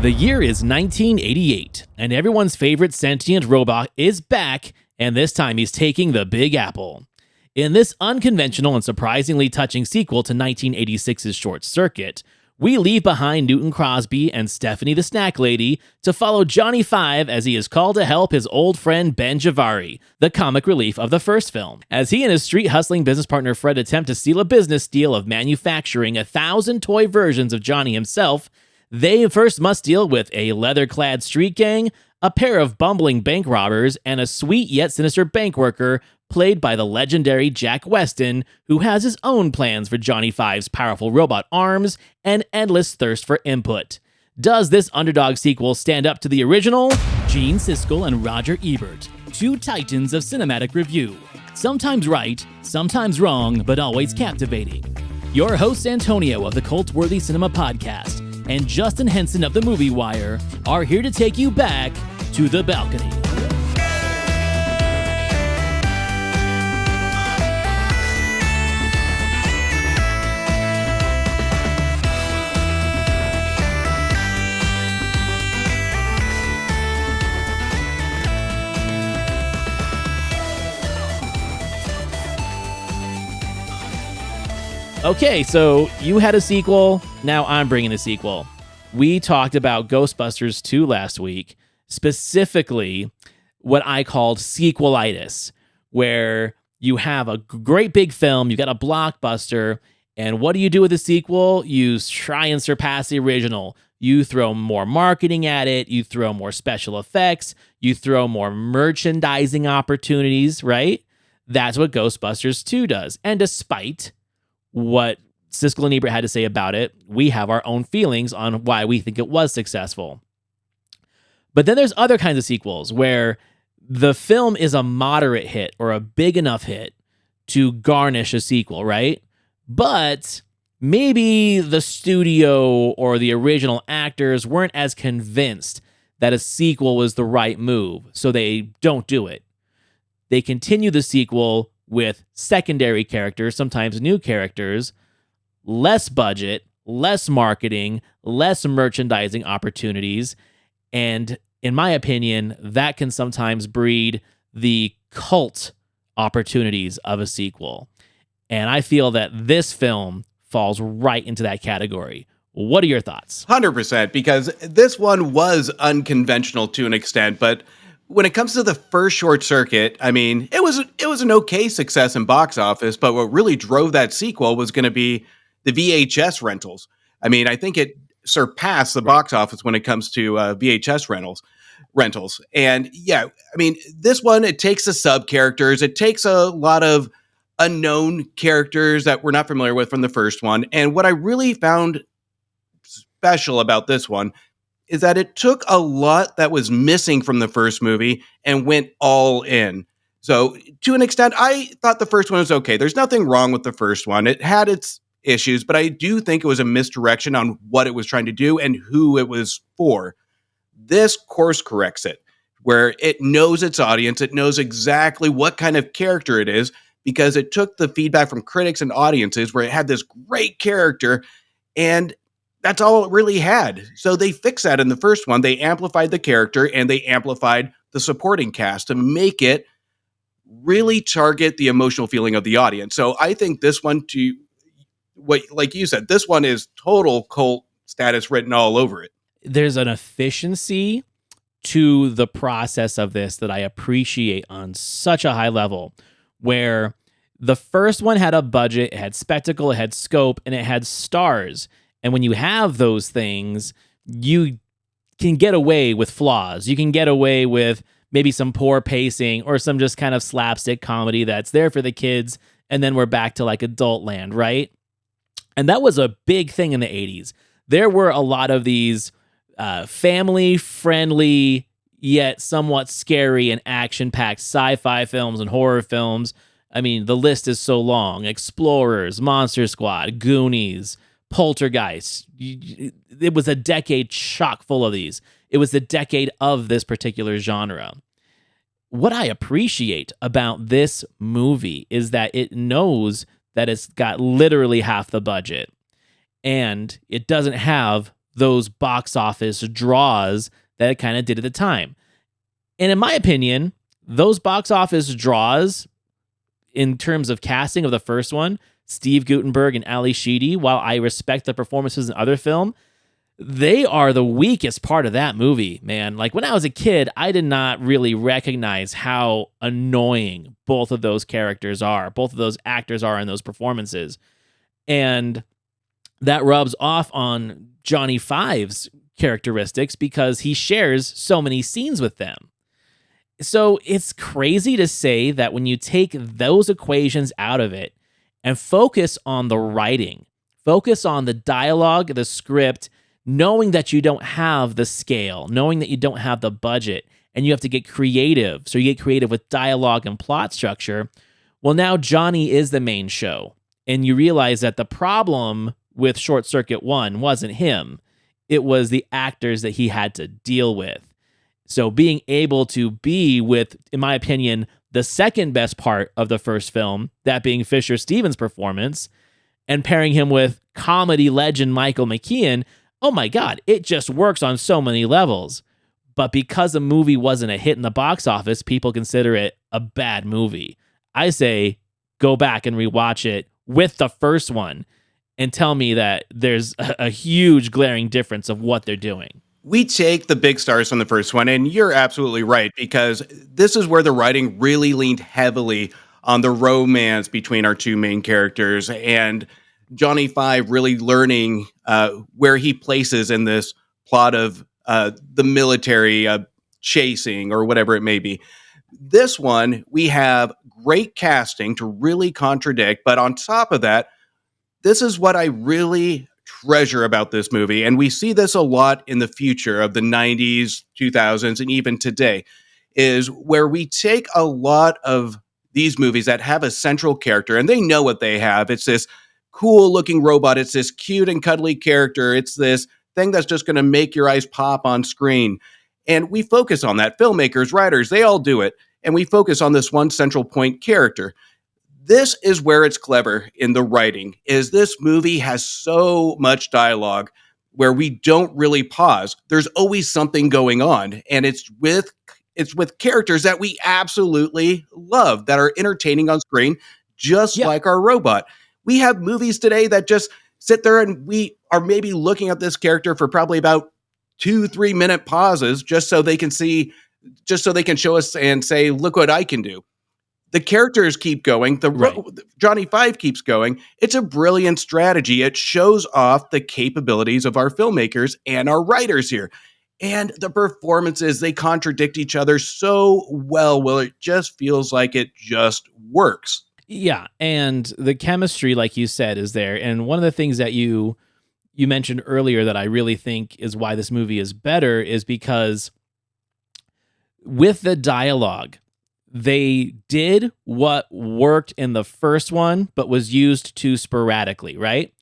The year is 1988, and everyone's favorite sentient robot is back, and this time he's taking the Big Apple. In this unconventional and surprisingly touching sequel to 1986's Short Circuit, we leave behind Newton Crosby and Stephanie the Snack Lady to follow Johnny Five as he is called to help his old friend Ben Jahrvi, the comic relief of the first film. As he and his street-hustling business partner Fred attempt to seal a business deal of manufacturing 1,000 toy versions of Johnny himself, they first must deal with a leather-clad street gang, a pair of bumbling bank robbers, and a sweet yet sinister bank worker played by the legendary Jack Weston, who has his own plans for Johnny Five's powerful robot arms and endless thirst for input. Does this underdog sequel stand up to the original? Gene Siskel and Roger Ebert, two titans of cinematic review. Sometimes right, sometimes wrong, but always captivating. Your hosts Antonio of the Cult-Worthy Cinema Podcast and Justin Henson of the Movie Wire are here to take you back to the balcony. Okay, so you had a sequel, now I'm bringing a sequel. We talked about Ghostbusters 2 last week, specifically what I called sequelitis, where you have a great big film, you got a blockbuster, and what do you do with the sequel? You try and surpass the original. You throw more marketing at it, you throw more special effects, you throw more merchandising opportunities, right? That's what Ghostbusters 2 does. And despite what Siskel and Ebert had to say about it, we have our own feelings on why we think it was successful. But then there's other kinds of sequels where the film is a moderate hit or a big enough hit to garnish a sequel, right? But maybe the studio or the original actors weren't as convinced that a sequel was the right move, so they don't do it. They continue the sequel with secondary characters, sometimes new characters, less budget, less marketing, less merchandising opportunities, and in my opinion, that can sometimes breed the cult opportunities of a sequel. And I feel that this film falls right into that category. What are your thoughts? 100%, because this one was unconventional to an extent, but when it comes to the first Short Circuit, I mean, it was an okay success in box office, but what really drove that sequel was going to be the VHS rentals. I mean, I think it surpassed the box office when it comes to VHS rentals. And yeah, I mean, this one, it takes the sub characters, it takes a lot of unknown characters that we're not familiar with from the first one. And what I really found special about this one is that it took a lot that was missing from the first movie and went all in. So to an extent, I thought the first one was okay. There's nothing wrong with the first one. It had its issues, but I do think it was a misdirection on what it was trying to do and who it was for. This course corrects it, where it knows its audience. It knows exactly what kind of character it is, because it took the feedback from critics and audiences where it had this great character and that's all it really had. So they fixed that in the first one. They amplified the character and they amplified the supporting cast to make it really target the emotional feeling of the audience. So I think this one, like you said, this one is total cult status written all over it. There's an efficiency to the process of this that I appreciate on such a high level, where the first one had a budget, it had spectacle, it had scope, and it had stars. And when you have those things, you can get away with flaws. You can get away with maybe some poor pacing or some just kind of slapstick comedy that's there for the kids. And then we're back to like adult land, right? And that was a big thing in the 80s. There were a lot of these family-friendly, yet somewhat scary and action-packed sci-fi films and horror films. I mean, the list is so long. Explorers, Monster Squad, Goonies, Poltergeist. It was a decade chock full of these. It was the decade of this particular genre. What I appreciate about this movie is that it knows that it's got literally half the budget, and it doesn't have those box office draws that it kind of did at the time. And in my opinion, those box office draws in terms of casting of the first one, Steve Guttenberg and Ali Sheedy, while I respect the performances in other film, they are the weakest part of that movie, man. Like when I was a kid, I did not really recognize how annoying both of those characters are, both of those actors are in those performances. And that rubs off on Johnny Five's characteristics because he shares so many scenes with them. So it's crazy to say that when you take those equations out of it and focus on the writing, focus on the dialogue, the script, knowing that you don't have the scale, knowing that you don't have the budget, and you have to get creative. So you get creative with dialogue and plot structure. Well, now Johnny is the main show. And you realize that the problem with Short Circuit 1 wasn't him. It was the actors that he had to deal with. So being able to be with, in my opinion, the second best part of the first film, that being Fisher Stevens' performance, and pairing him with comedy legend Michael McKean, oh my God, it just works on so many levels. But because the movie wasn't a hit in the box office, people consider it a bad movie. I say go back and rewatch it with the first one and tell me that there's a huge glaring difference of what they're doing. We take the big stars from the first one, and you're absolutely right, because this is where the writing really leaned heavily on the romance between our two main characters, and Johnny Five really learning where he places in this plot of the military chasing or whatever it may be. This one, we have great casting to really contradict, but on top of that, this is what I really treasure about this movie, and we see this a lot in the future of the 90s, 2000s, and even today, is where we take a lot of these movies that have a central character, and they know what they have. It's this cool-looking robot. It's this cute and cuddly character. It's this thing that's just going to make your eyes pop on screen. And we focus on that. Filmmakers, writers, they all do it. And we focus on this one central point character. This is where it's clever in the writing, is this movie has so much dialogue where we don't really pause. There's always something going on, and it's with characters that we absolutely love, that are entertaining on screen, just like our robot. We have movies today that just sit there and we are maybe looking at this character for probably about 2-3 minute pauses just so they can show us and say, look what I can do. The characters keep going. Johnny Five keeps going. It's a brilliant strategy. It shows off the capabilities of our filmmakers and our writers here. And the performances, they contradict each other so well. Well, it just feels like it just works. Yeah, and the chemistry, like you said, is there. And one of the things that you mentioned earlier that I really think is why this movie is better is because with the dialogue, they did what worked in the first one, but was used too sporadically, right?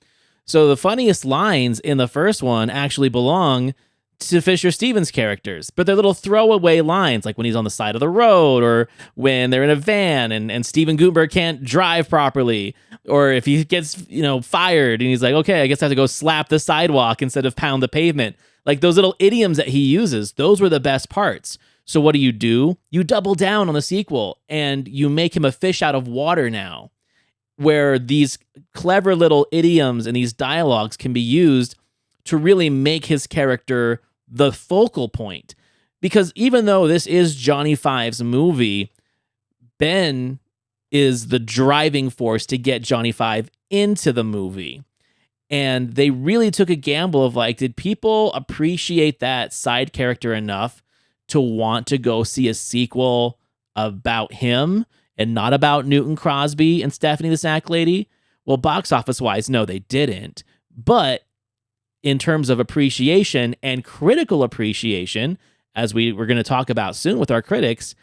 So the funniest lines in the first one actually belong to Fisher Stevens' characters, but they're little throwaway lines, like when he's on the side of the road, or when they're in a van and Steven Guttenberg can't drive properly, or if he gets fired and he's like, okay, I guess I have to go slap the sidewalk instead of pound the pavement. Like those little idioms that he uses, those were the best parts. So what do? You double down on the sequel and you make him a fish out of water now, where these clever little idioms and these dialogues can be used to really make his character the focal point. Because even though this is Johnny Five's movie, Ben is the driving force to get Johnny Five into the movie. And they really took a gamble of like, did people appreciate that side character enough to want to go see a sequel about him and not about Newton Crosby and Stephanie the Sack Lady? Well, box office wise, no, they didn't. But in terms of appreciation and critical appreciation, as we're going to talk about soon with our critics,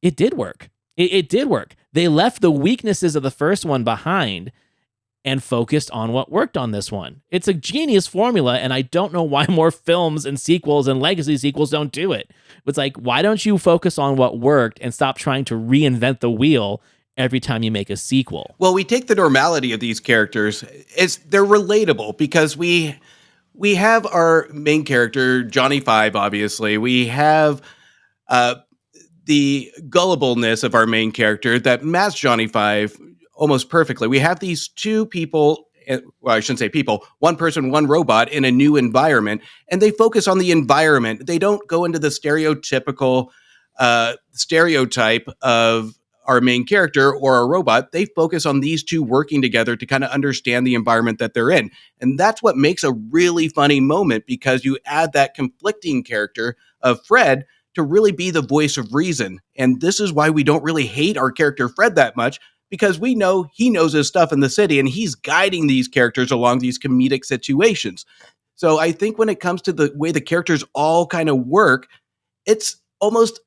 it did work. It did work. They left the weaknesses of the first one behind and focused on what worked on this one. It's a genius formula, and I don't know why more films and sequels and legacy sequels don't do it. It's like, why don't you focus on what worked and stop trying to reinvent the wheel every time you make a sequel? Well, we take the normality of these characters. They're relatable because we we have our main character, Johnny Five, obviously. We have uh, the gullibleness of our main character that matches Johnny Five almost perfectly. We have these two people, well, I shouldn't say people, one person, one robot in a new environment, and they focus on the environment. They don't go into the stereotypical stereotype of our main character or a robot. They focus on these two working together to kind of understand the environment that they're in. And that's what makes a really funny moment, because you add that conflicting character of Fred to really be the voice of reason. And this is why we don't really hate our character Fred that much, because we know he knows his stuff in the city and he's guiding these characters along these comedic situations. So I think when it comes to the way the characters all kind of work, it's almost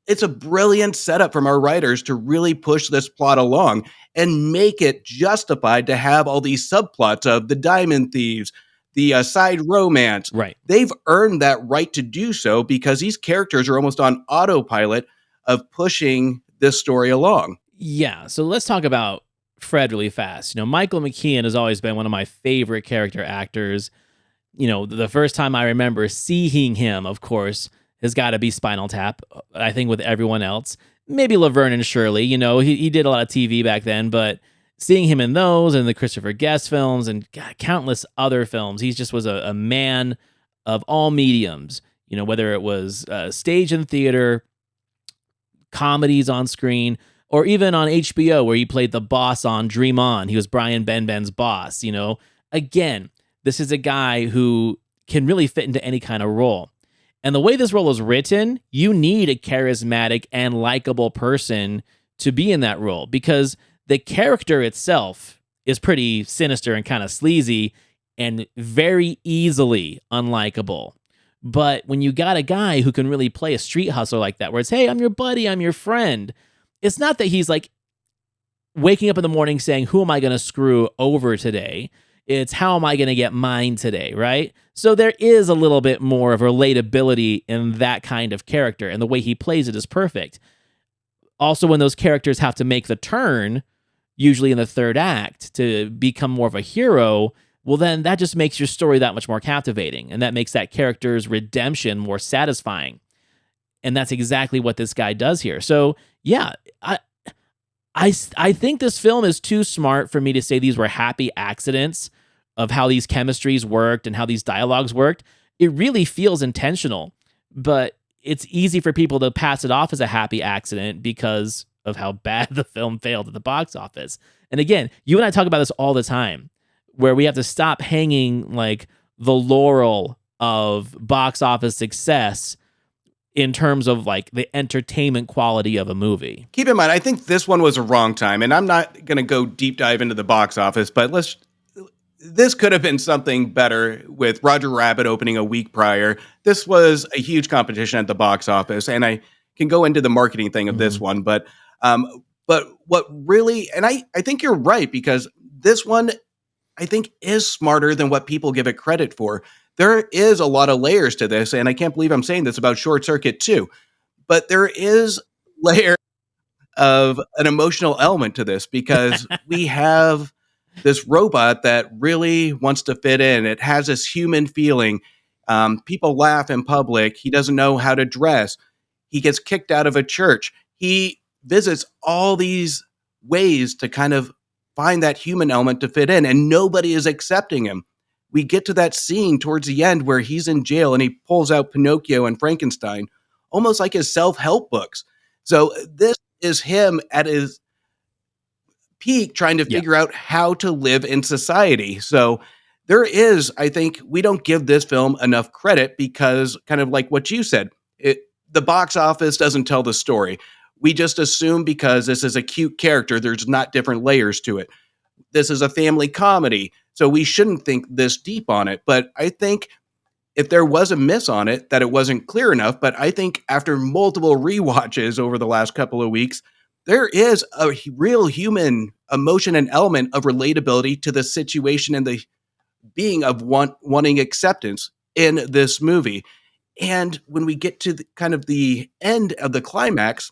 it's a brilliant setup from our writers to really push this plot along and make it justified to have all these subplots of the diamond thieves, the side romance. Right. They've earned that right to do so because these characters are almost on autopilot of pushing this story along. Yeah. So let's talk about Fred really fast. Michael McKean has always been one of my favorite character actors. The first time I remember seeing him, of course, has got to be Spinal Tap. I think with everyone else, maybe Laverne and Shirley. He did a lot of TV back then, but seeing him in those and the Christopher Guest films and countless other films, he just was a man of all mediums. Whether it was stage and theater, comedies on screen, or even on HBO where he played the boss on Dream On. He was Brian Benben's boss. Again, this is a guy who can really fit into any kind of role. And the way this role is written, you need a charismatic and likable person to be in that role, because the character itself is pretty sinister and kind of sleazy and very easily unlikable. But when you got a guy who can really play a street hustler like that, where it's, hey, I'm your buddy, I'm your friend, it's not that he's like waking up in the morning saying, who am I going to screw over today? It's how am I going to get mine today, right? So there is a little bit more of relatability in that kind of character, and the way he plays it is perfect. Also, when those characters have to make the turn, usually in the third act, to become more of a hero, well, then that just makes your story that much more captivating, and that makes that character's redemption more satisfying. And that's exactly what this guy does here. So, yeah, I think this film is too smart for me to say these were happy accidents of how these chemistries worked and how these dialogues worked. It really feels intentional, but it's easy for people to pass it off as a happy accident because of how bad the film failed at the box office. And again, you and I talk about this all the time, where we have to stop hanging like the laurel of box office success in terms of like the entertainment quality of a movie. Keep in mind, I think this one was a wrong time, and I'm not going to go deep dive into the box office, but this could have been something better with Roger Rabbit opening a week prior. This was a huge competition at the box office, and I can go into the marketing thing of this one, but what really, and I think you're right, because this one, I think, is smarter than what people give it credit for. There is a lot of layers to this, and I can't believe I'm saying this about Short Circuit too, but there is layer of an emotional element to this, because we have this robot that really wants to fit in. It has this human feeling. People laugh in public. He doesn't know how to dress. He gets kicked out of a church. He visits all these ways to kind of find that human element to fit in, and nobody is accepting him. We get to that scene towards the end where he's in jail and he pulls out Pinocchio and Frankenstein, almost like his self-help books. So this is him at his peak trying to figure out how to live in society. So there is, I think, we don't give this film enough credit because, kind of like what you said, the box office doesn't tell the story. We just assume because this is a cute character, there's not different layers to it. This is a family comedy, so we shouldn't think this deep on it. But I think if there was a miss on it, that it wasn't clear enough. But I think after multiple rewatches over the last couple of weeks, there is a real human emotion and element of relatability to the situation and the being of wanting acceptance in this movie. And when we get to kind of the end of the climax,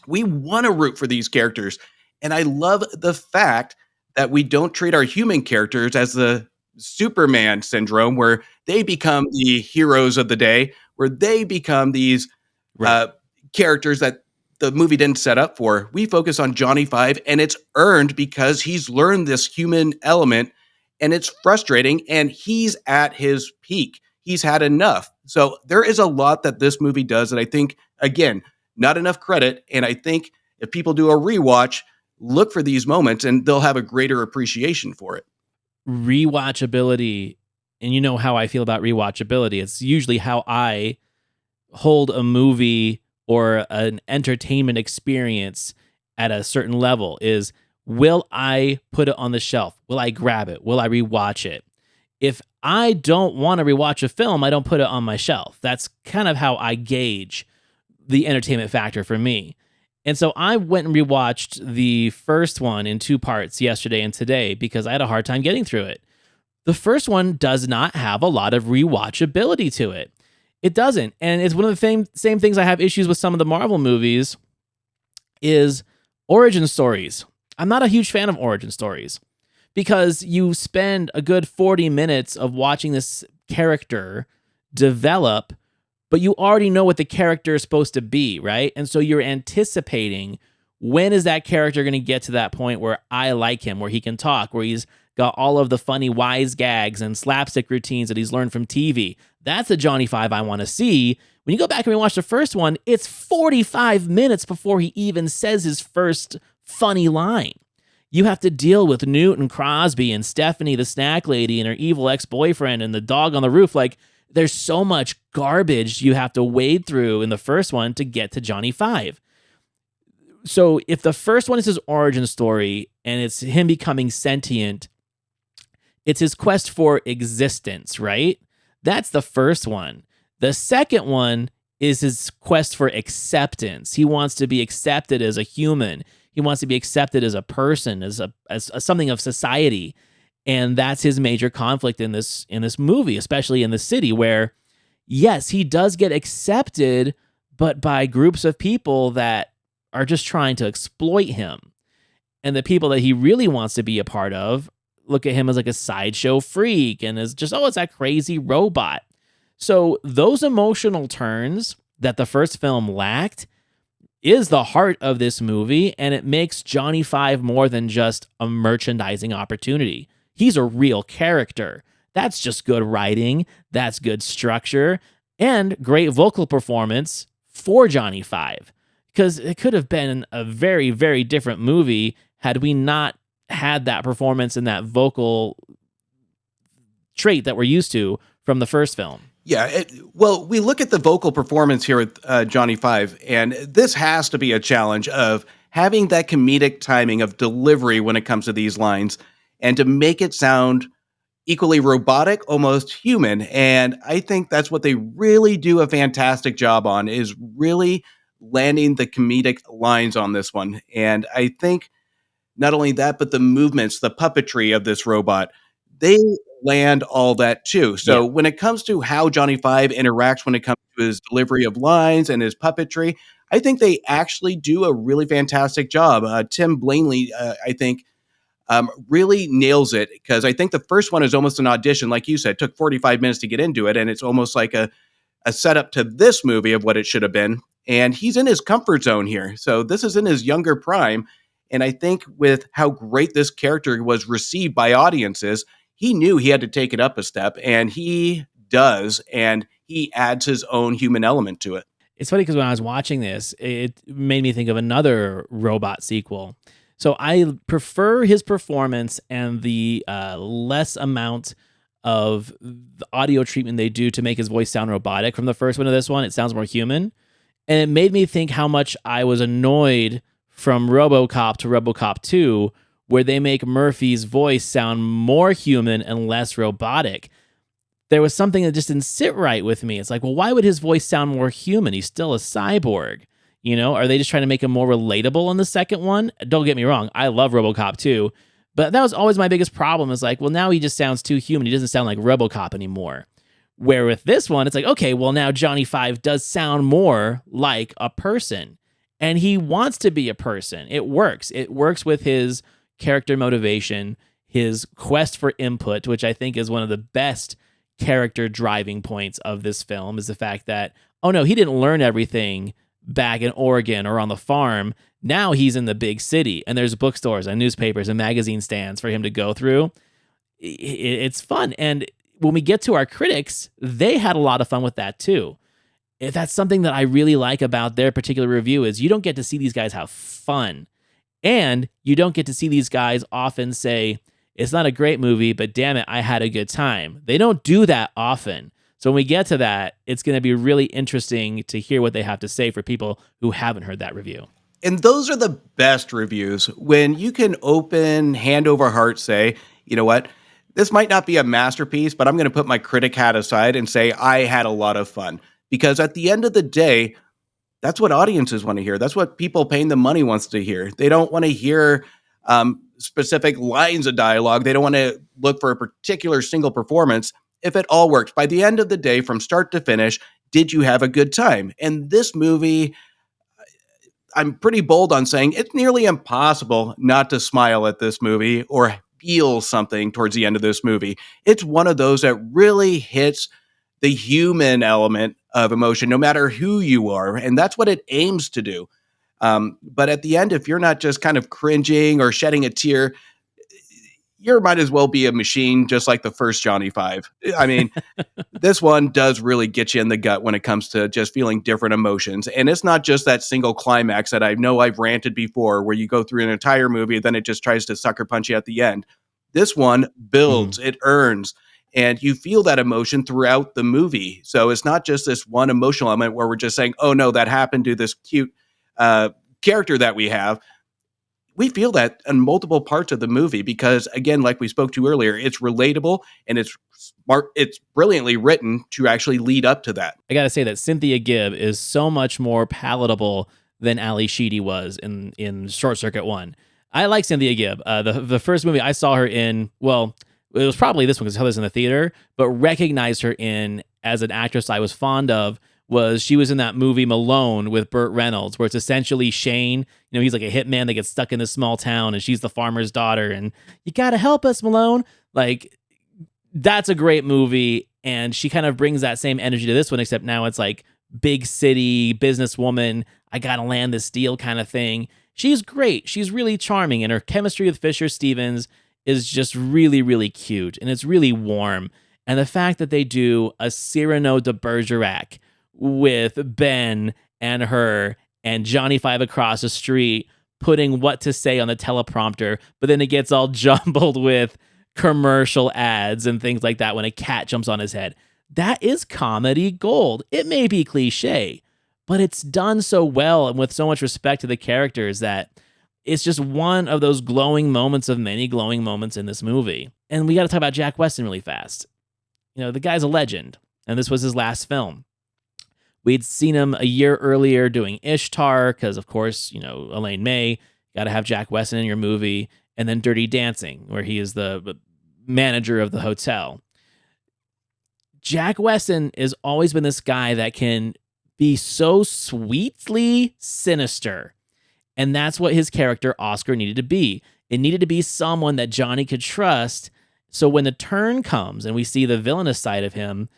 we want to root for these characters. And I love the fact that we don't treat our human characters as the Superman syndrome, where they become the heroes of the day, where they become these Right. uh, characters that the movie didn't set up for. We focus on Johnny Five, and it's earned because he's learned this human element, and it's frustrating, and he's at his peak. He's had enough. So there is a lot that this movie does that I think, again, not enough credit. And I think if people do a rewatch, look for these moments and they'll have a greater appreciation for it. Rewatchability, and you know how I feel about rewatchability. It's usually how I hold a movie or an entertainment experience at a certain level is, will I put it on the shelf? Will I grab it? Will I rewatch it? If I don't want to rewatch a film, I don't put it on my shelf. That's kind of how I gauge the entertainment factor for me. And so I went and rewatched the first one in two parts yesterday and today because I had a hard time getting through it. The first one does not have a lot of rewatchability to it. It doesn't. And it's one of the same things I have issues with some of the Marvel movies is origin stories. I'm not a huge fan of origin stories because you spend a good 40 minutes of watching this character develop, but you already know what the character is supposed to be, right? And so you're anticipating, when is that character going to get to that point where I like him, where he can talk, where he's got all of the funny wise gags and slapstick routines that he's learned from TV. That's the Johnny Five I want to see. When you go back and rewatch the first one, it's 45 minutes before he even says his first funny line. You have to deal with Newton Crosby and Stephanie the snack lady and her evil ex-boyfriend and the dog on the roof. Like, there's so much garbage you have to wade through in the first one to get to Johnny Five. So if the first one is his origin story and it's him becoming sentient, it's his quest for existence, right? That's the first one. The second one is his quest for acceptance. He wants to be accepted as a human. He wants to be accepted as a person, as something of society. And that's his major conflict in this movie, especially in the city where, yes, he does get accepted, but by groups of people that are just trying to exploit him. And the people that he really wants to be a part of look at him as like a sideshow freak and as just, oh, it's that crazy robot. So those emotional turns that the first film lacked is the heart of this movie, and it makes Johnny Five more than just a merchandising opportunity. He's a real character. That's just good writing, that's good structure, and great vocal performance for Johnny Five. Because it could have been a very, very different movie had we not had that performance and that vocal trait that we're used to from the first film. Yeah, well, we look at the vocal performance here with Johnny Five, and this has to be a challenge of having that comedic timing of delivery when it comes to these lines, and to make it sound equally robotic, almost human. And I think that's what they really do a fantastic job on, is really landing the comedic lines on this one. And I think not only that, but the movements, the puppetry of this robot, they land all that too. So when it comes to how Johnny Five interacts when it comes to his delivery of lines and his puppetry, I think they actually do a really fantastic job. Tim Blaney, I think, really nails it, because I think the first one is almost an audition. Like you said, it took 45 minutes to get into it, and it's almost like a setup to this movie of what it should have been. And he's in his comfort zone here. So this is in his younger prime. And I think with how great this character was received by audiences, he knew he had to take it up a step, and he does, and he adds his own human element to it. It's funny because when I was watching this, it made me think of another robot sequel. So I prefer his performance and the less amount of the audio treatment they do to make his voice sound robotic from the first one to this one. It sounds more human. And it made me think how much I was annoyed from RoboCop to RoboCop 2, where they make Murphy's voice sound more human and less robotic. There was something that just didn't sit right with me. It's like, well, why would his voice sound more human? He's still a cyborg. You know, are they just trying to make him more relatable in the second one? Don't get me wrong. I love RoboCop 2, but that was always my biggest problem, is like, well, now he just sounds too human. He doesn't sound like RoboCop anymore. Where with this one, it's like, okay, well, now Johnny Five does sound more like a person, and he wants to be a person. It works. It works with his character motivation, his quest for input, which I think is one of the best character driving points of this film, is the fact that, oh no, he didn't learn everything back in Oregon or on the farm. Now he's in the big city and there's bookstores and newspapers and magazine stands for him to go through. It's fun. And when we get to our critics, they had a lot of fun with that too. If that's something that I really like about their particular review, is you don't get to see these guys have fun. And you don't get to see these guys often say, it's not a great movie, but damn it, I had a good time. They don't do that often. So when we get to that, it's going to be really interesting to hear what they have to say for people who haven't heard that review. And those are the best reviews, when you can open, hand over heart say, you know what, this might not be a masterpiece, but I'm going to put my critic hat aside and say I had a lot of fun. Because at the end of the day, that's what audiences want to hear. That's what people paying the money wants to hear. They don't want to hear specific lines of dialogue. They don't want to look for a particular single performance. If it all works, by the end of the day, from start to finish, did you have a good time? And this movie, I'm pretty bold on saying it's nearly impossible not to smile at this movie or feel something towards the end of this movie. It's one of those that really hits the human element of emotion, no matter who you are. And that's what it aims to do. But at the end, if you're not just kind of cringing or shedding a tear, you might as well be a machine, just like the first Johnny Five. I mean, this one does really get you in the gut when it comes to just feeling different emotions. And it's not just that single climax that I know I've ranted before, where you go through an entire movie and then it just tries to sucker punch you at the end. This one builds, it earns, and you feel that emotion throughout the movie. So it's not just this one emotional element where we're just saying, oh no, that happened to this cute character that we have. We feel that in multiple parts of the movie because, again, like we spoke to earlier, it's relatable and it's smart. It's brilliantly written to actually lead up to that. I got to say that Cynthia Gibb is so much more palatable than Ali Sheedy was in Short Circuit 1. I like Cynthia Gibb. The first movie I saw her in, well, it was probably this one because I saw this in the theater, but recognized her in as an actress I was fond of was she was in that movie Malone with Burt Reynolds, where it's essentially Shane. You know, he's like a hitman that gets stuck in this small town and she's the farmer's daughter and you got to help us, Malone. Like, that's a great movie. And she kind of brings that same energy to this one, except now it's like big city businesswoman. I got to land this deal kind of thing. She's great. She's really charming. And her chemistry with Fisher Stevens is just really, really cute. And it's really warm. And the fact that they do a Cyrano de Bergerac with Ben and her and Johnny Five across the street putting what to say on the teleprompter, but then it gets all jumbled with commercial ads and things like that when a cat jumps on his head. That is comedy gold. It may be cliche, but it's done so well and with so much respect to the characters that it's just one of those glowing moments of many glowing moments in this movie. And we got to talk about Jack Weston really fast. You know, the guy's a legend, and this was his last film. We'd seen him a year earlier doing Ishtar, because, of course, you know, Elaine May, got to have Jack Weston in your movie, and then Dirty Dancing, where he is the manager of the hotel. Jack Weston has always been this guy that can be so sweetly sinister, and that's what his character Oscar needed to be. It needed to be someone that Johnny could trust, so when the turn comes and we see the villainous side of him,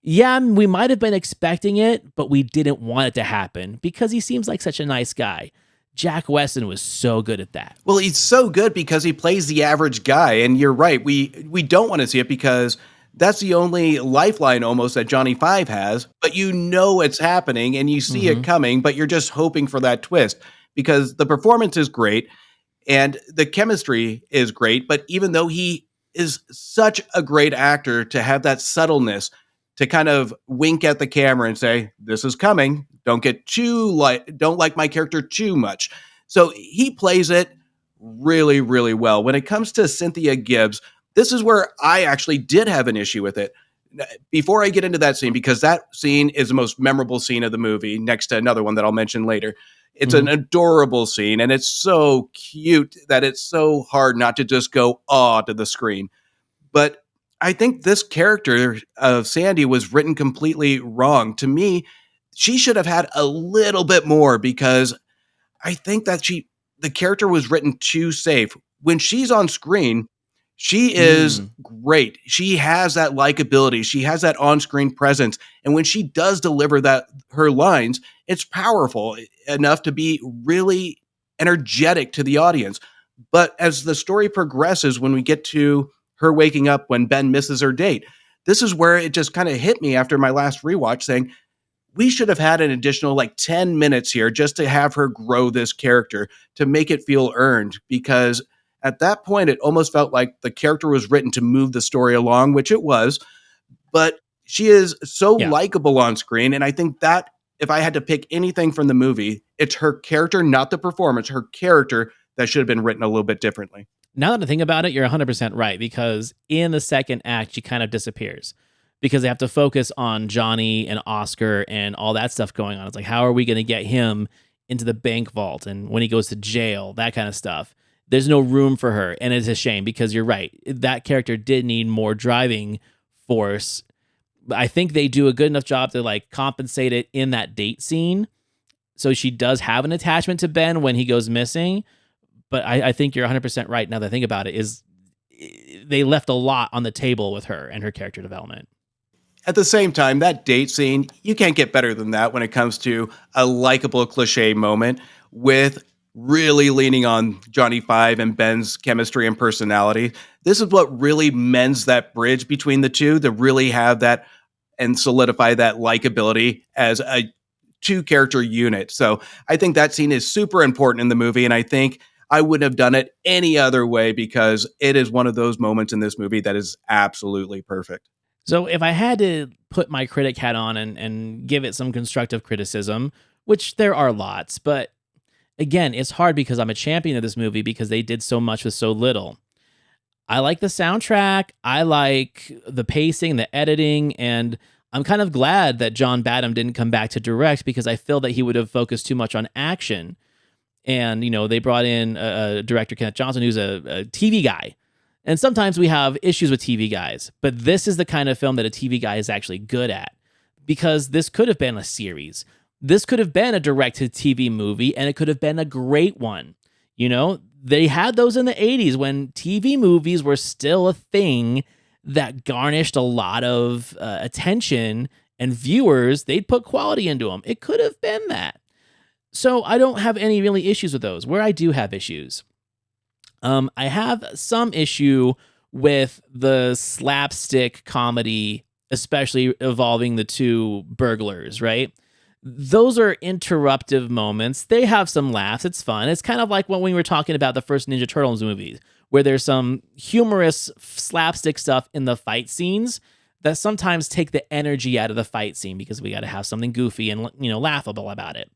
yeah, we might have been expecting it, but we didn't want it to happen because he seems like such a nice guy. Jack Weston was so good at that. Well, he's so good because he plays the average guy. And you're right. We don't want to see it because that's the only lifeline almost that Johnny Five has. But you know it's happening and you see it coming, but you're just hoping for that twist because the performance is great and the chemistry is great. But even though he is such a great actor, to have that subtleness, to kind of wink at the camera and say, this is coming. Don't like my character too much. So he plays it really, really well. When it comes to Cynthia Gibbs, this is where I actually did have an issue with it. Before I get into that scene, because that scene is the most memorable scene of the movie, next to another one that I'll mention later. It's an adorable scene, and it's so cute that it's so hard not to just go aw to the screen. But I think this character of Sandy was written completely wrong. To me, she should have had a little bit more because I think that the character was written too safe. When she's on screen, She is Mm. great. She has that likability. She has that on-screen presence. And when she does deliver that her lines, it's powerful enough to be really energetic to the audience. But as the story progresses, when we get to her waking up when Ben misses her date, this is where it just kind of hit me after my last rewatch saying, we should have had an additional like 10 minutes here just to have her grow this character to make it feel earned, because at that point it almost felt like the character was written to move the story along, which it was, but she is so Yeah. likable on screen. And I think that if I had to pick anything from the movie, it's her character, not the performance, her character that should have been written a little bit differently. Now that I think about it, you're 100% right, because in the second act, she kind of disappears because they have to focus on Johnny and Oscar and all that stuff going on. It's like, how are we going to get him into the bank vault and when he goes to jail, that kind of stuff. There's no room for her. And it's a shame because you're right. That character did need more driving force. But I think they do a good enough job to like compensate it in that date scene. So she does have an attachment to Ben when he goes missing. But I think you're 100% right now that I think about it, is they left a lot on the table with her and her character development. At the same time, that date scene, you can't get better than that when it comes to a likable cliche moment with really leaning on Johnny Five and Ben's chemistry and personality. This is what really mends that bridge between the two, to really have that and solidify that likability as a two character unit. So I think that scene is super important in the movie. And I think I wouldn't have done it any other way, because it is one of those moments in this movie that is absolutely perfect. So if I had to put my critic hat on and give it some constructive criticism, which there are lots, but again, it's hard because I'm a champion of this movie because they did so much with so little. I like the soundtrack. I like the pacing, the editing, and I'm kind of glad that John Badham didn't come back to direct because I feel that he would have focused too much on action. And, they brought in a director, Kenneth Johnson, who's a TV guy. And sometimes we have issues with TV guys, but this is the kind of film that a TV guy is actually good at, because this could have been a series. This could have been a direct-to-TV movie, and it could have been a great one. They had those in the 80s when TV movies were still a thing that garnished a lot of attention and viewers. They'd put quality into them. It could have been that. So I don't have any really issues with those. Where I do have issues, I have some issue with the slapstick comedy, especially involving the two burglars, right? Those are interruptive moments. They have some laughs. It's fun. It's kind of like when we were talking about the first Ninja Turtles movies, where there's some humorous slapstick stuff in the fight scenes that sometimes take the energy out of the fight scene because we got to have something goofy and laughable about it.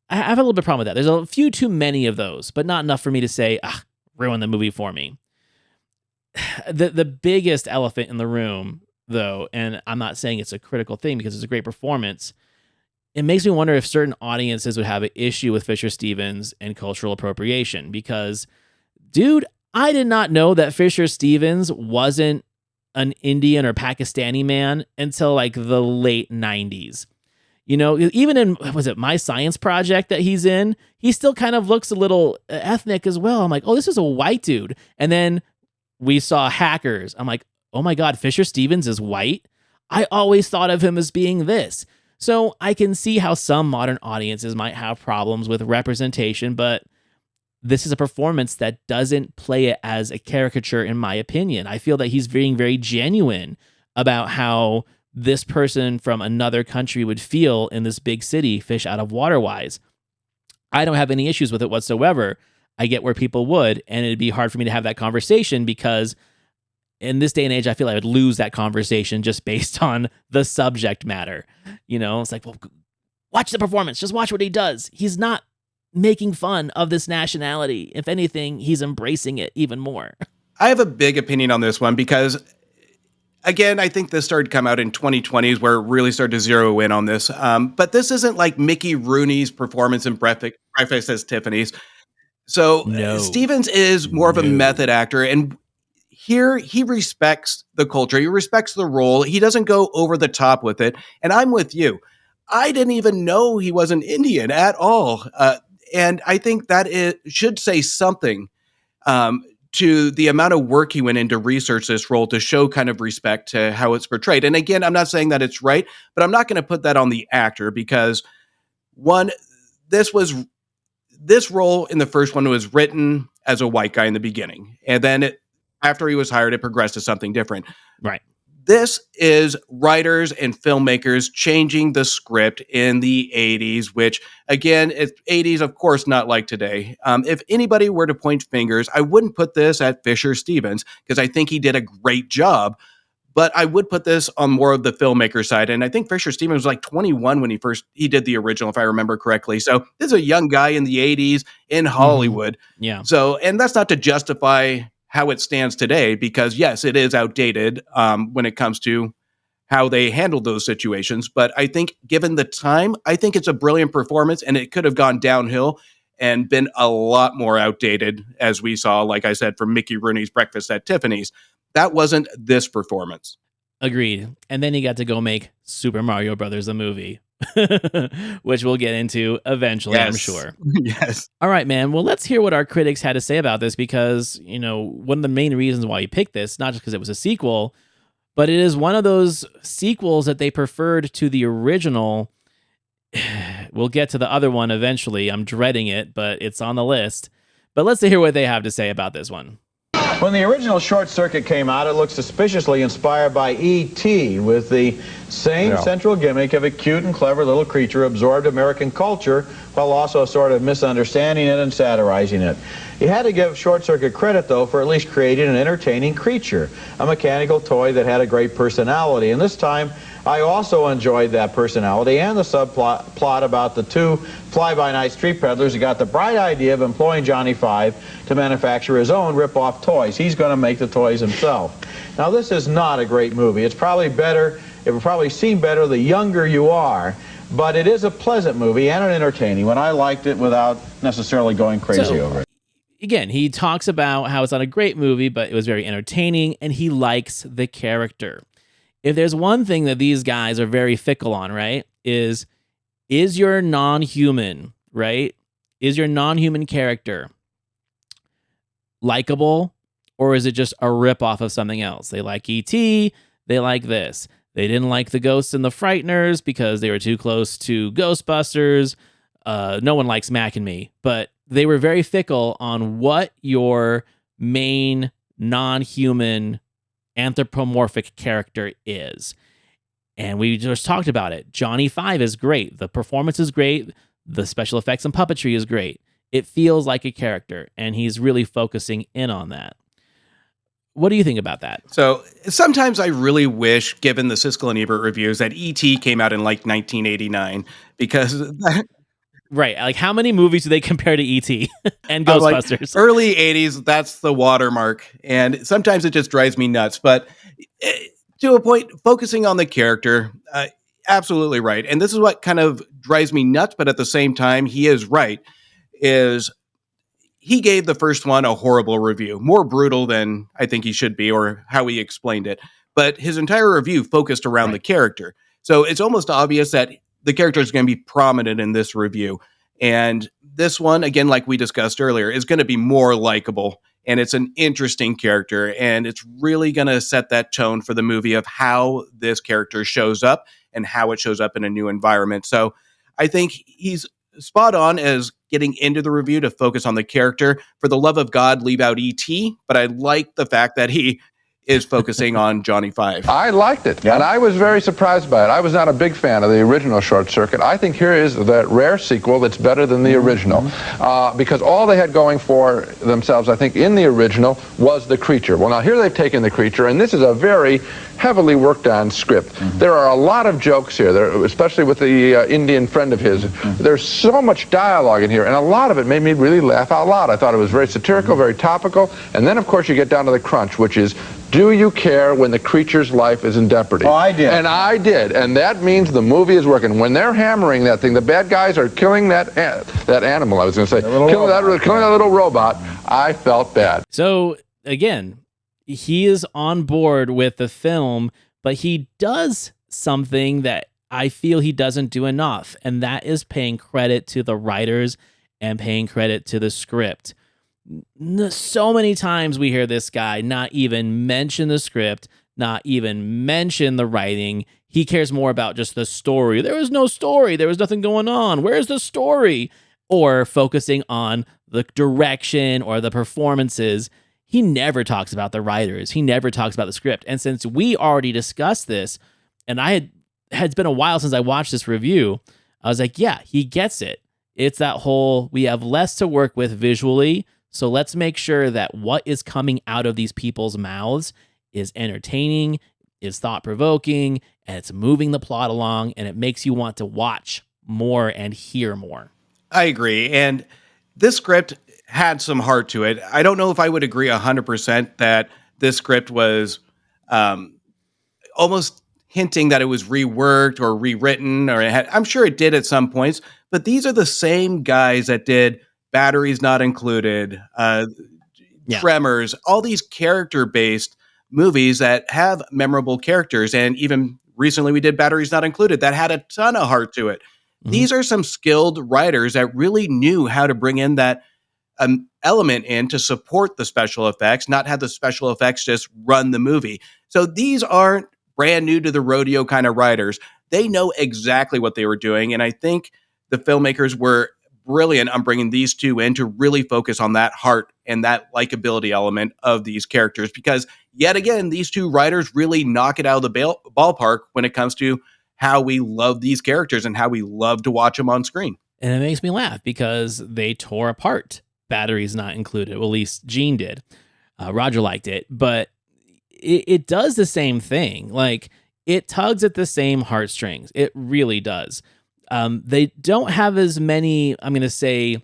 I have a little bit of problem with that. There's a few too many of those, but not enough for me to say, ruin the movie for me. The biggest elephant in the room, though, and I'm not saying it's a critical thing because it's a great performance, it makes me wonder if certain audiences would have an issue with Fisher Stevens and cultural appropriation. Because, dude, I did not know that Fisher Stevens wasn't an Indian or Pakistani man until like the late 90s. Even in, was it My Science Project that he's in, he still kind of looks a little ethnic as well. I'm like, oh, this is a white dude. And then we saw Hackers. I'm like, oh my God, Fisher Stevens is white? I always thought of him as being this. So I can see how some modern audiences might have problems with representation, but this is a performance that doesn't play it as a caricature, in my opinion. I feel that he's being very genuine about how this person from another country would feel in this big city, fish out of water wise. I don't have any issues with it whatsoever. I get where people would, and it'd be hard for me to have that conversation because in this day and age, I feel I would lose that conversation just based on the subject matter. It's like, well, watch the performance. Just watch what he does. He's not making fun of this nationality. If anything, he's embracing it even more. I have a big opinion on this one because, again, I think this started to come out in 2020s where it really started to zero in on this. But this isn't like Mickey Rooney's performance in Breakfast at Tiffany's. So No. Stevens is more of a method actor, and here he respects the culture. He respects the role. He doesn't go over the top with it. And I'm with you. I didn't even know he was an Indian at all. And I think that it should say something to the amount of work he went into research this role to show kind of respect to how it's portrayed. And again, I'm not saying that it's right, but I'm not going to put that on the actor because one, this role in the first one was written as a white guy in the beginning. And then after he was hired, it progressed to something different. Right. This is writers and filmmakers changing the script in the 80s, which, again, 80s, of course, not like today. If anybody were to point fingers, I wouldn't put this at Fisher Stevens because I think he did a great job. But I would put this on more of the filmmaker side. And I think Fisher Stevens was like 21 when he did the original, if I remember correctly. So this is a young guy in the 80s in Hollywood. Yeah. So, and that's not to justify how it stands today, because yes, it is outdated when it comes to how they handled those situations. But I think given the time, I think it's a brilliant performance, and it could have gone downhill and been a lot more outdated, as we saw, like I said, from Mickey Rooney's Breakfast at Tiffany's. That wasn't this performance. Agreed. And then he got to go make Super Mario Brothers, the movie, which we'll get into eventually, Yes. I'm sure. Yes. All right, man. Well, let's hear what our critics had to say about this because, one of the main reasons why he picked this, not just because it was a sequel, but it is one of those sequels that they preferred to the original. We'll get to the other one eventually. I'm dreading it, but it's on the list. But let's hear what they have to say about this one. When the original Short Circuit came out, it looked suspiciously inspired by E.T., with the same central gimmick of a cute and clever little creature absorbed American culture while also sort of misunderstanding it and satirizing it. You had to give Short Circuit credit, though, for at least creating an entertaining creature, a mechanical toy that had a great personality. And this time, I also enjoyed that personality and the subplot about the two fly-by-night street peddlers who got the bright idea of employing Johnny Five to manufacture his own rip-off toys. He's going to make the toys himself. Now, this is not a great movie. It's probably better, it will probably seem better the younger you are, but it is a pleasant movie and an entertaining one. I liked it without necessarily going crazy over it. Again, he talks about how it's not a great movie, but it was very entertaining, and he likes the character. If there's one thing that these guys are very fickle on, right, is your non-human, right? Is your non-human character likable, or is it just a ripoff of something else? They like E.T., they like this. They didn't like the Ghosts and the Frighteners because they were too close to Ghostbusters. No one likes Mac and Me, but they were very fickle on what your main non-human anthropomorphic character is. And we just talked about it. Johnny Five is great. The performance is great. The special effects and puppetry is great. It feels like a character, and he's really focusing in on that. What do you think about that? So sometimes I really wish, given the Siskel and Ebert reviews, that E.T. came out in like 1989 because right, like how many movies do they compare to E.T. and Ghostbusters? Like early 80s, that's the watermark, and sometimes it just drives me nuts. But to a point, focusing on the character, absolutely right. And this is what kind of drives me nuts, but at the same time, he is right, is he gave the first one a horrible review, more brutal than I think he should be or how he explained it. But his entire review focused around the character. So it's almost obvious that the character is going to be prominent in this review. And this one, again, like we discussed earlier, is going to be more likable. And it's an interesting character. And it's really going to set that tone for the movie of how this character shows up and how it shows up in a new environment. So I think he's spot on as getting into the review to focus on the character. For the love of God, leave out E.T., but I like the fact that he is focusing on Johnny Five. I liked it, and I was very surprised by it. I was not a big fan of the original Short Circuit. I think here is that rare sequel that's better than the original, because all they had going for themselves, I think, in the original was the creature. Well, now here they've taken the creature, and this is a very heavily worked on script. There are a lot of jokes here, especially with the Indian friend of his. There's so much dialogue in here, and a lot of it made me really laugh out loud. I thought it was very satirical, very topical, and then, of course, you get down to the crunch, which is, do you care when the creature's life is in jeopardy? Oh, I did. And I did, and that means the movie is working. When they're hammering that thing, the bad guys are killing that animal, I was going to say, killing that little robot, I felt bad. So, again, he is on board with the film, but he does something that I feel he doesn't do enough, and that is paying credit to the writers and paying credit to the script. So many times we hear this guy not even mention the script, not even mention the writing. He cares more about just the story. There was no story. There was nothing going on. Where's the story? Or focusing on the direction or the performances. He never talks about the writers. He never talks about the script. And since we already discussed this, and it's been a while since I watched this review, I was like, yeah, he gets it. It's that whole, we have less to work with visually, so let's make sure that what is coming out of these people's mouths is entertaining, is thought-provoking, and it's moving the plot along, and it makes you want to watch more and hear more. I agree. And this script had some heart to it. I don't know if I would agree 100% that this script was almost hinting that it was reworked or rewritten, or I'm sure it did at some points, but these are the same guys that did Batteries Not Included, Tremors, all these character-based movies that have memorable characters. And even recently we did Batteries Not Included that had a ton of heart to it. Mm-hmm. These are some skilled writers that really knew how to bring in that element in to support the special effects, not have the special effects just run the movie. So these aren't brand new to the rodeo kind of writers. They know exactly what they were doing. And I think the filmmakers were brilliant on bringing these two in to really focus on that heart and that likability element of these characters. Because yet again, these two writers really knock it out of the ballpark when it comes to how we love these characters and how we love to watch them on screen. And it makes me laugh because they tore apart Batteries Not Included. Well, at least Gene did. Roger liked it, but it does the same thing. Like, it tugs at the same heartstrings. It really does. They don't have as many, I'm going to say,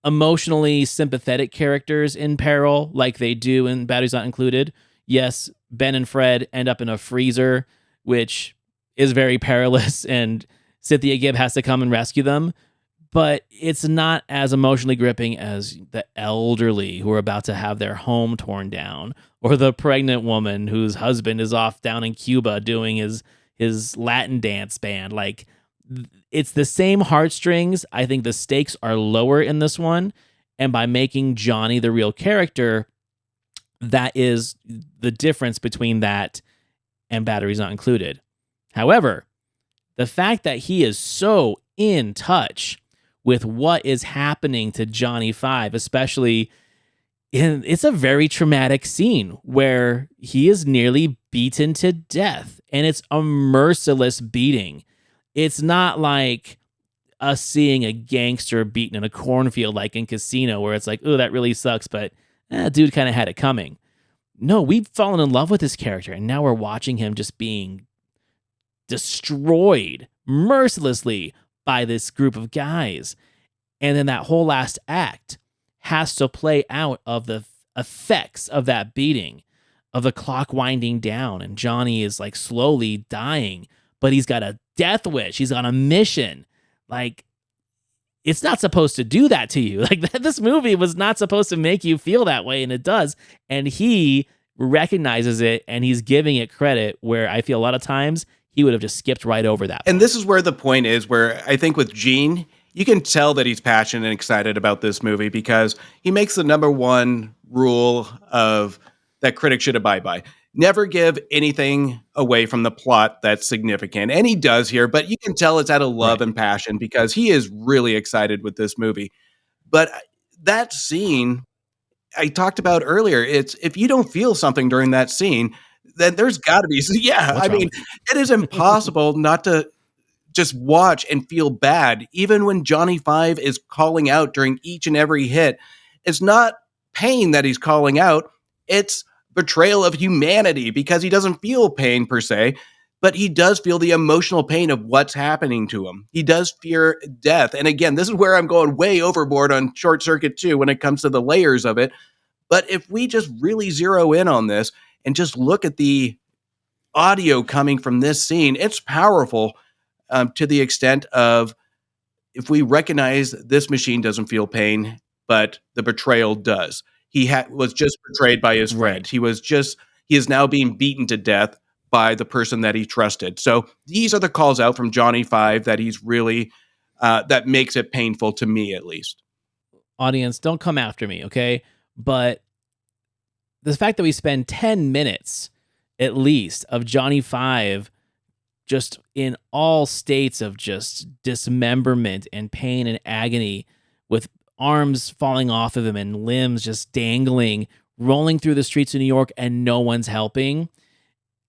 emotionally sympathetic characters in peril like they do in Batteries Not Included. Yes, Ben and Fred end up in a freezer, which is very perilous, and Cynthia Gibb has to come and rescue them. But it's not as emotionally gripping as the elderly who are about to have their home torn down, or the pregnant woman whose husband is off down in Cuba doing his Latin dance band. Like, it's the same heartstrings. I think the stakes are lower in this one. And by making Johnny the real character, that is the difference between that and Batteries Not Included. However, the fact that he is so in touch with what is happening to Johnny Five, especially it's a very traumatic scene where he is nearly beaten to death, and it's a merciless beating. It's not like us seeing a gangster beaten in a cornfield like in Casino, where it's like, oh, that really sucks, but dude kind of had it coming. No, we've fallen in love with this character, and now we're watching him just being destroyed mercilessly by this group of guys. And then that whole last act has to play out of the effects of that beating, of the clock winding down, and Johnny is like slowly dying, but he's got a death wish. He's on a mission. Like, it's not supposed to do that to you. Like, this movie was not supposed to make you feel that way, and it does. And he recognizes it, and he's giving it credit where I feel a lot of times he would have just skipped right over that. And this is where the point is, where I think with Gene, you can tell that he's passionate and excited about this movie, because he makes the number one rule of that critics should abide by. Never give anything away from the plot that's significant. And he does here, but you can tell it's out of love and passion, because he is really excited with this movie. But that scene I talked about earlier, it's if you don't feel something during that scene, then there's got to be. I mean, it is impossible not to just watch and feel bad. Even when Johnny Five is calling out during each and every hit, it's not pain that he's calling out. It's betrayal of humanity, because he doesn't feel pain per se, but he does feel the emotional pain of what's happening to him. He does fear death. And again, this is where I'm going way overboard on Short Circuit 2 when it comes to the layers of it. But if we just really zero in on this and just look at the audio coming from this scene, it's powerful to the extent of, if we recognize this machine doesn't feel pain, but the betrayal does. He was just betrayed by his friend. He is now being beaten to death by the person that he trusted. So these are the calls out from Johnny Five that he's really, that makes it painful to me, at least. audience, don't come after me, okay? But the fact that we spend 10 minutes at least of Johnny Five just in all states of just dismemberment and pain and agony, with arms falling off of him and limbs just dangling, rolling through the streets of New York, and no one's helping.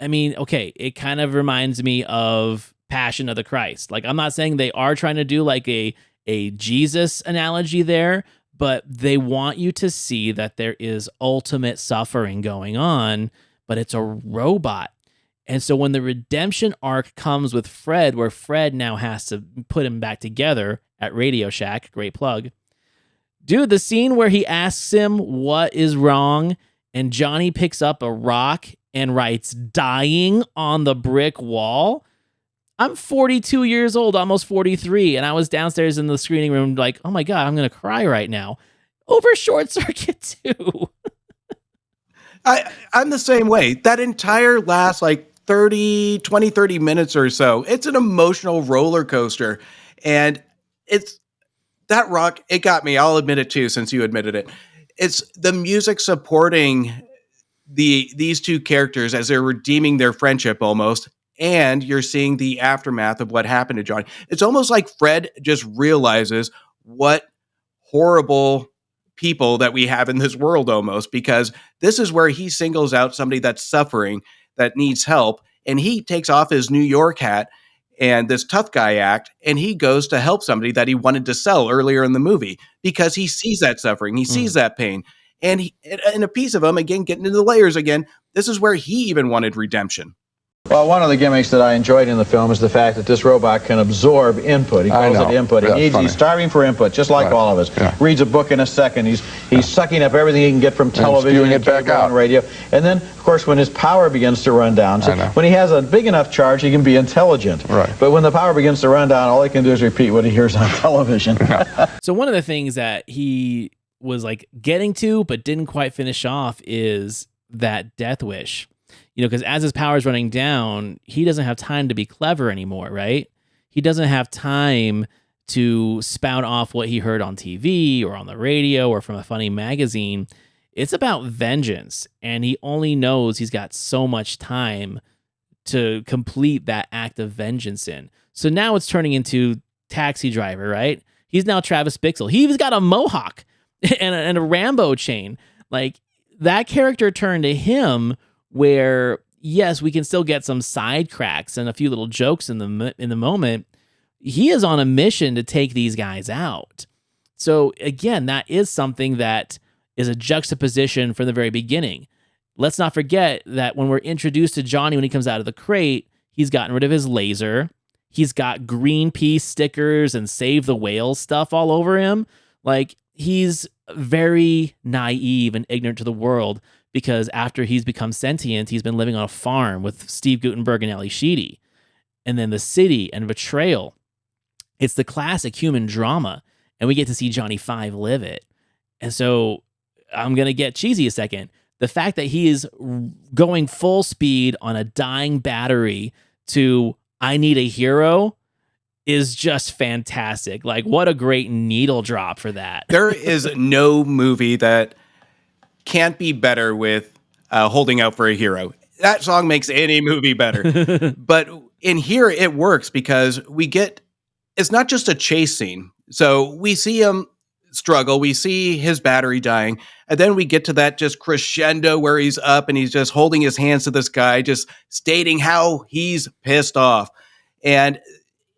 I mean, okay, it kind of reminds me of Passion of the Christ. Like, I'm not saying they are trying to do like a Jesus analogy there, but they want you to see that there is ultimate suffering going on, but it's a robot. And so when the redemption arc comes with Fred, where Fred now has to put him back together at Radio Shack, great plug. Dude, the scene where he asks him what is wrong, and Johnny picks up a rock and writes "dying" on the brick wall. I'm 42 years old, almost 43, and I was downstairs in the screening room like, oh my God, I'm going to cry right now. Over Short Circuit too. I'm the same way. That entire last like 30 minutes or so, it's an emotional roller coaster. And it's that rock, it got me. I'll admit it too, since you admitted it. It's the music supporting these two characters as they're redeeming their friendship almost. And you're seeing the aftermath of what happened to Johnny. It's almost like Fred just realizes what horrible people that we have in this world almost, because this is where he singles out somebody that's suffering, that needs help. And he takes off his New York hat and this tough guy act, and he goes to help somebody that he wanted to sell earlier in the movie because he sees that suffering. He sees that pain. And a piece of him, again, getting into the layers again, this is where he even wanted redemption. Well, one of the gimmicks that I enjoyed in the film is the fact that this robot can absorb input. He calls it input. He's starving for input, just like all of us. Yeah. Reads a book in a second. He's sucking up everything he can get from television and back out on radio. And then, of course, when his power begins to run down, so when he has a big enough charge, he can be intelligent. Right. But when the power begins to run down, all he can do is repeat what he hears on television. So one of the things that he was like getting to but didn't quite finish off is that death wish. You know, because as his power is running down, he doesn't have time to be clever anymore, right? He doesn't have time to spout off what he heard on TV or on the radio or from a funny magazine. It's about vengeance, and he only knows he's got so much time to complete that act of vengeance in. So now it's turning into Taxi Driver, right? He's now Travis Bickle. He even got a mohawk and a Rambo chain. Like, that character turned to him where, yes, we can still get some side cracks and a few little jokes in the moment. He is on a mission to take these guys out. So again, that is something that is a juxtaposition from the very beginning. Let's not forget that when we're introduced to Johnny, when he comes out of the crate, he's gotten rid of his laser. He's got Greenpeace stickers and Save the Whales stuff all over him. Like, he's very naive and ignorant to the world, because after he's become sentient, he's been living on a farm with Steve Guttenberg and Ally Sheedy. And then the city and betrayal. It's the classic human drama, and we get to see Johnny Five live it. And so I'm going to get cheesy a second. The fact that he is going full speed on a dying battery to "I Need a Hero" is just fantastic. Like, what a great needle drop for that. There is no movie that can't be better with Holding Out for a Hero. That song makes any movie better. But in here, it works because it's not just a chase scene. So we see him struggle. We see his battery dying. And then we get to that just crescendo where he's up and he's just holding his hands to the sky, just stating how he's pissed off. And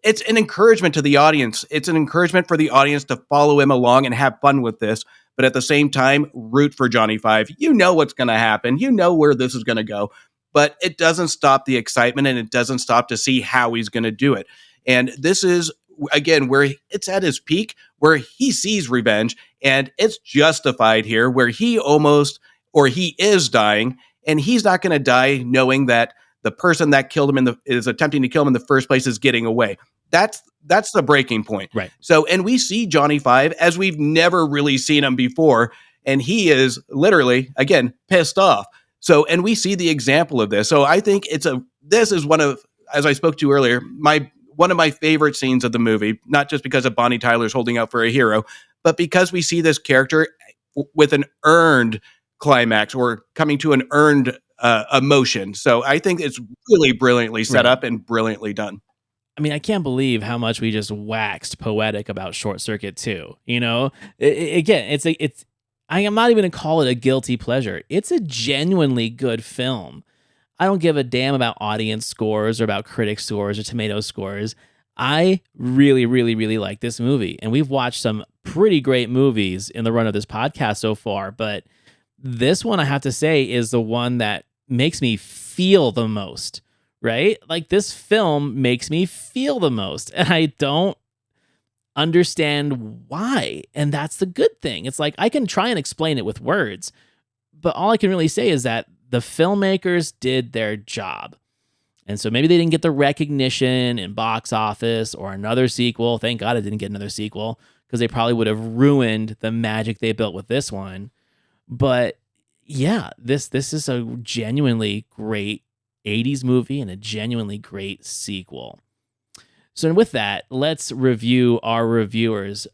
it's an encouragement to the audience. It's an encouragement for the audience to follow him along and have fun with this. But at the same time, root for Johnny Five. You know what's going to happen. You know where this is going to go. But it doesn't stop the excitement, and it doesn't stop to see how he's going to do it. And this is, again, where it's at his peak, where he sees revenge, and it's justified here, where he is dying, and he's not going to die knowing that the person that killed him is attempting to kill him in the first place is getting away. That's the breaking point. Right. So, and we see Johnny Five as we've never really seen him before. And he is literally, again, pissed off. So, and we see the example of this. So I think this is one of, as I spoke to earlier, one of my favorite scenes of the movie, not just because of Bonnie Tyler's Holding Out for a Hero, but because we see this character with an earned climax or coming to an earned emotion. So I think it's really brilliantly set up and brilliantly done. I mean, I can't believe how much we just waxed poetic about Short Circuit 2. You know, again, I am not even gonna call it a guilty pleasure. It's a genuinely good film. I don't give a damn about audience scores or about critic scores or tomato scores. I really, really, really like this movie. And we've watched some pretty great movies in the run of this podcast so far, but this one, I have to say, is the one that makes me feel the most, right? Like, this film makes me feel the most, and I don't understand why. And that's the good thing. It's like, I can try and explain it with words, but all I can really say is that the filmmakers did their job. And so maybe they didn't get the recognition in box office or another sequel. Thank God it didn't get another sequel, because they probably would have ruined the magic they built with this one. But yeah, this is a genuinely great 80s movie and a genuinely great sequel. So with that, let's review our reviewers.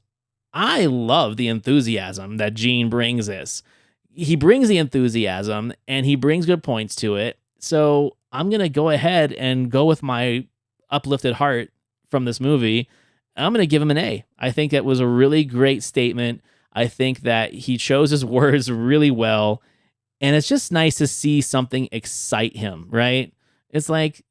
I love the enthusiasm that Gene brings this. He brings the enthusiasm and he brings good points to it. So I'm going to go ahead and go with my uplifted heart from this movie. I'm going to give him an A. I think that was a really great statement. I think that he chose his words really well. And it's just nice to see something excite him, right? It's like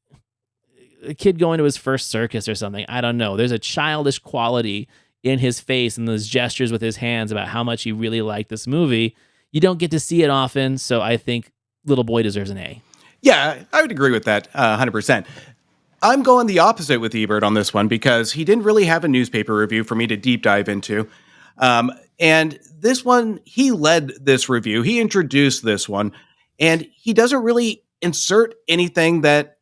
a kid going to his first circus or something. I don't know. There's a childish quality in his face and those gestures with his hands about how much he really liked this movie. You don't get to see it often, so I think Little Boy deserves an A. Yeah, I would agree with that 100%. I'm going the opposite with Ebert on this one because he didn't really have a newspaper review for me to deep dive into. And this one, he led this review. He introduced this one, and he doesn't really insert anything that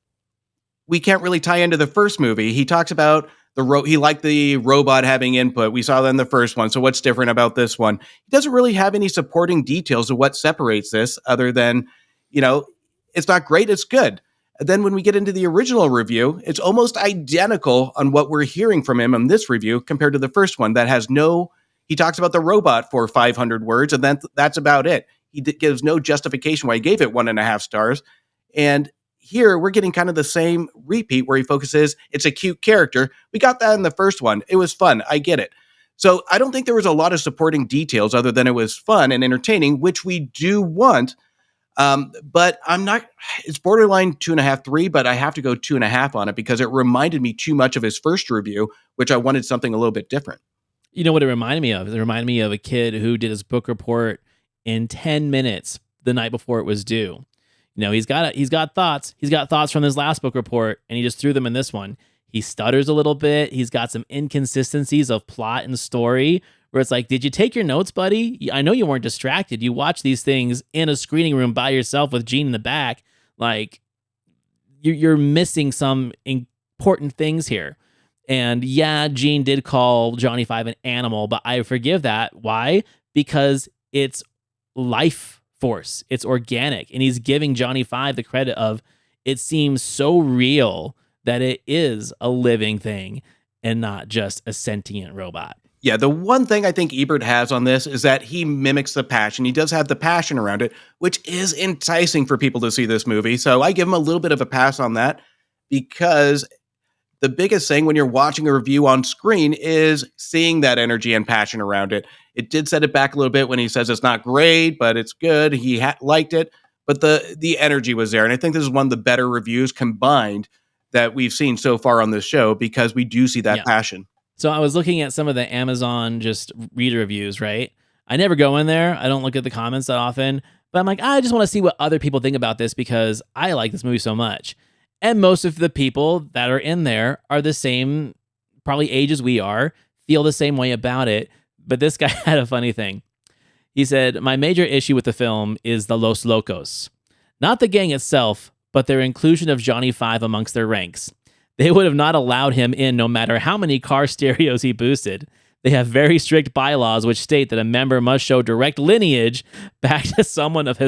we can't really tie into the first movie. He talks about he liked the robot having input. We saw that in the first one. So what's different about this one? He doesn't really have any supporting details of what separates this other than, it's not great. It's good. And then when we get into the original review, it's almost identical on what we're hearing from him in this review compared to the first one that has he talks about the robot for 500 words, and then that's about it. He gives no justification why he gave it 1.5 stars. And here we're getting kind of the same repeat where he focuses, it's a cute character. We got that in the first one. It was fun. I get it. So I don't think there was a lot of supporting details other than it was fun and entertaining, which we do want. But it's borderline 2.5, 3, but I have to go 2.5 on it because it reminded me too much of his first review, which I wanted something a little bit different. You know what it reminded me of? It reminded me of a kid who did his book report in 10 minutes the night before it was due. He's got thoughts. He's got thoughts from his last book report, and he just threw them in this one. He stutters a little bit. He's got some inconsistencies of plot and story where it's like, did you take your notes, buddy? I know you weren't distracted. You watch these things in a screening room by yourself with Gene in the back. Like, you're missing some important things here. And yeah, Gene did call Johnny Five an animal, but I forgive that. Why? Because it's life force. It's organic. And he's giving Johnny Five the credit of it seems so real that it is a living thing and not just a sentient robot. Yeah, the one thing I think Ebert has on this is that he mimics the passion. He does have the passion around it, which is enticing for people to see this movie. So I give him a little bit of a pass on that because the biggest thing when you're watching a review on screen is seeing that energy and passion around it. It did set it back a little bit when he says it's not great, but it's good. He liked it, but the energy was there. And I think this is one of the better reviews combined that we've seen so far on this show because we do see that passion. So I was looking at some of the Amazon just reader reviews, right? I never go in there. I don't look at the comments that often, but I'm like, I just want to see what other people think about this because I like this movie so much. And most of the people that are in there are the same, probably age as we are, feel the same way about it. But this guy had a funny thing. He said, my major issue with the film is the Los Locos. Not the gang itself, but their inclusion of Johnny Five amongst their ranks. They would have not allowed him in no matter how many car stereos he boosted. They have very strict bylaws which state that a member must show direct lineage back to someone of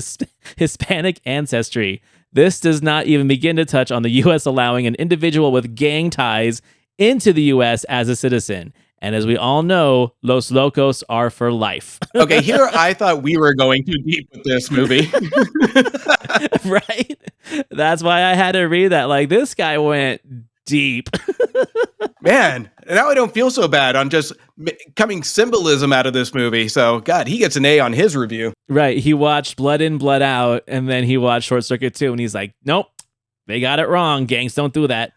Hispanic ancestry. This does not even begin to touch on the U.S. allowing an individual with gang ties into the U.S. as a citizen. And as we all know, Los Locos are for life. Okay, here I thought we were going too deep with this movie. Right? That's why I had to read that. Like, this guy went deep. Man, now I don't feel so bad on just coming symbolism out of this movie. So, God, he gets an A on his review. Right. He watched Blood In, Blood Out, and then he watched Short Circuit 2, and he's like, nope, they got it wrong. Gangs don't do that.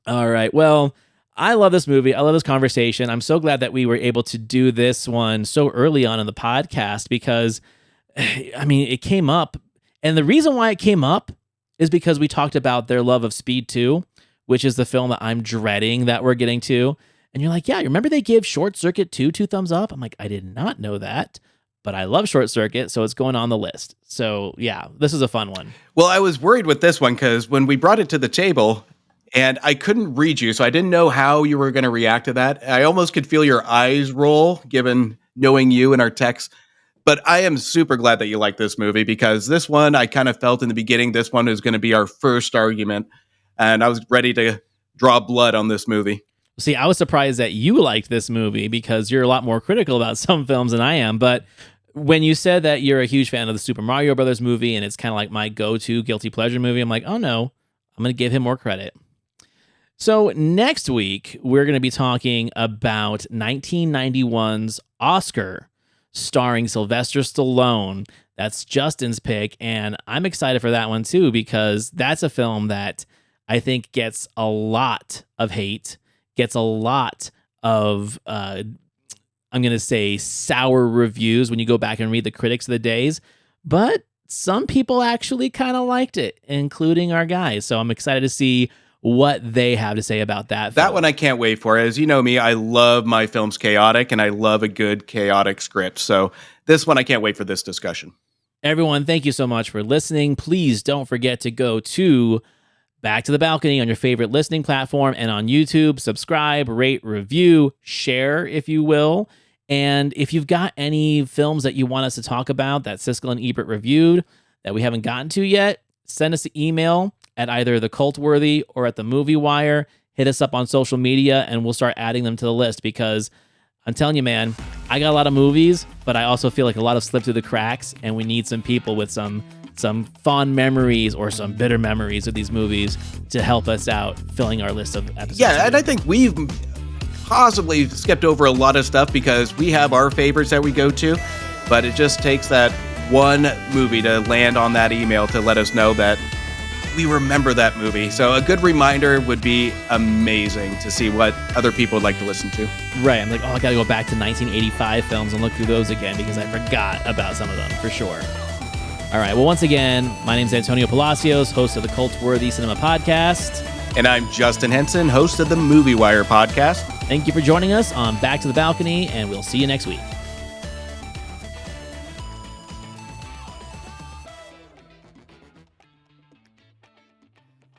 All right. Well, I love this movie. I love this conversation. I'm so glad that we were able to do this one so early on in the podcast because, I mean, it came up. And the reason why it came up is because we talked about their love of Speed 2, which is the film that I'm dreading that we're getting to. And you're like, yeah, remember they gave Short Circuit 2 thumbs up? I'm like, I did not know that, but I love Short Circuit, so it's going on the list. So yeah, this is a fun one. Well, I was worried with this one because when we brought it to the table, and I couldn't read you, so I didn't know how you were going to react to that. I almost could feel your eyes roll, given knowing you and our text. But I am super glad that you like this movie because this one, I kind of felt in the beginning, this one is going to be our first argument. And I was ready to draw blood on this movie. See, I was surprised that you liked this movie because you're a lot more critical about some films than I am. But when you said that you're a huge fan of the Super Mario Brothers movie and it's kind of like my go-to guilty pleasure movie, I'm like, oh no, I'm going to give him more credit. So next week, we're going to be talking about 1991's Oscar, starring Sylvester Stallone. That's Justin's pick, and I'm excited for that one too because that's a film that I think gets a lot of hate, gets a lot of, I'm going to say, sour reviews when you go back and read the critics of the days, but some people actually kind of liked it, including our guys. So I'm excited to see what they have to say about that film. That one I can't wait for. As you know me, I love my films chaotic, and I love a good chaotic script. So this one, I can't wait for this discussion. Everyone, thank you so much for listening. Please don't forget to go to Back to the Balcony on your favorite listening platform and on YouTube. Subscribe, rate, review, share, if you will. And if you've got any films that you want us to talk about that Siskel and Ebert reviewed that we haven't gotten to yet, send us an email at either the Cultworthy or at the Movie Wire. Hit us up on social media and we'll start adding them to the list because I'm telling you, man, I got a lot of movies, but I also feel like a lot of slip through the cracks and we need some people with some fond memories or some bitter memories of these movies to help us out filling our list of episodes. Yeah, and I think we've possibly skipped over a lot of stuff because we have our favorites that we go to, but it just takes that one movie to land on that email to let us know that we remember that movie. So a good reminder would be amazing to see what other people would like to listen to. Right. I'm like, oh, I got to go back to 1985 films and look through those again because I forgot about some of them for sure. All right. Well, once again, my name is Antonio Palacios, host of the Cultworthy Cinema Podcast. And I'm Justin Henson, host of the Movie Wire Podcast. Thank you for joining us on Back to the Balcony, and we'll see you next week.